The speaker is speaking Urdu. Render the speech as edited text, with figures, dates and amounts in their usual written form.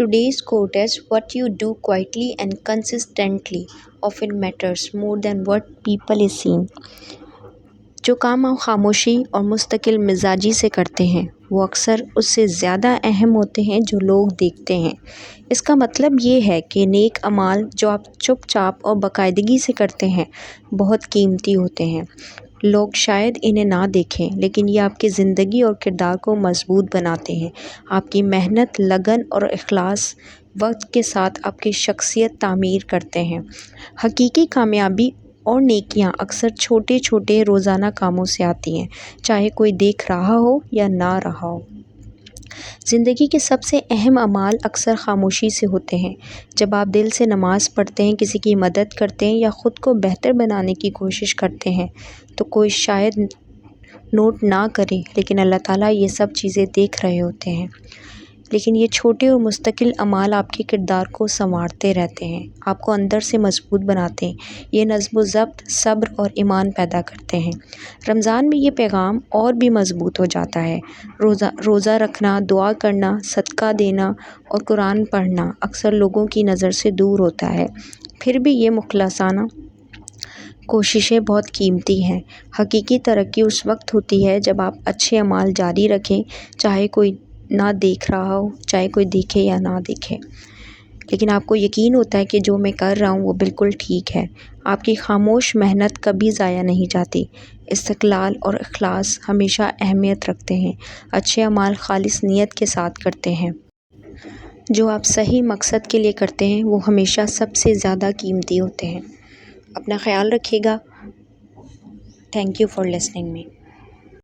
Today's quote is, "What you do quietly and consistently often matters more than what people is seen." جو کام آپ خاموشی اور مستقل مزاجی سے کرتے ہیں وہ اکثر اس سے زیادہ اہم ہوتے ہیں جو لوگ دیکھتے ہیں۔ اس کا مطلب یہ ہے کہ نیک اعمال جو آپ چپ چاپ اور باقاعدگی سے کرتے ہیں بہت قیمتی ہوتے ہیں۔ لوگ شاید انہیں نہ دیکھیں لیکن یہ آپ کی زندگی اور کردار کو مضبوط بناتے ہیں۔ آپ کی محنت، لگن اور اخلاص وقت کے ساتھ آپ کی شخصیت تعمیر کرتے ہیں۔ حقیقی کامیابی اور نیکیاں اکثر چھوٹے چھوٹے روزانہ کاموں سے آتی ہیں، چاہے کوئی دیکھ رہا ہو یا نہ رہا ہو۔ زندگی کے سب سے اہم اعمال اکثر خاموشی سے ہوتے ہیں۔ جب آپ دل سے نماز پڑھتے ہیں، کسی کی مدد کرتے ہیں یا خود کو بہتر بنانے کی کوشش کرتے ہیں تو کوئی شاید نوٹ نہ کرے لیکن اللہ تعالیٰ یہ سب چیزیں دیکھ رہے ہوتے ہیں۔ لیکن یہ چھوٹے اور مستقل اعمال آپ کے کردار کو سنوارتے رہتے ہیں، آپ کو اندر سے مضبوط بناتے ہیں۔ یہ نظم و ضبط، صبر اور ایمان پیدا کرتے ہیں۔ رمضان میں یہ پیغام اور بھی مضبوط ہو جاتا ہے۔ روزہ رکھنا، دعا کرنا، صدقہ دینا اور قرآن پڑھنا اکثر لوگوں کی نظر سے دور ہوتا ہے، پھر بھی یہ مخلصانہ کوششیں بہت قیمتی ہیں۔ حقیقی ترقی اس وقت ہوتی ہے جب آپ اچھے اعمال جاری رکھیں، چاہے کوئی نہ دیکھ رہا ہو، چاہے کوئی دیکھے یا نہ دیکھے، لیکن آپ کو یقین ہوتا ہے کہ جو میں کر رہا ہوں وہ بالکل ٹھیک ہے۔ آپ کی خاموش محنت کبھی ضائع نہیں جاتی۔ استقلال اور اخلاص ہمیشہ اہمیت رکھتے ہیں۔ اچھے اعمال خالص نیت کے ساتھ کرتے ہیں۔ جو آپ صحیح مقصد کے لیے کرتے ہیں وہ ہمیشہ سب سے زیادہ قیمتی ہوتے ہیں۔ اپنا خیال رکھیے گا۔ Thank you for listening me.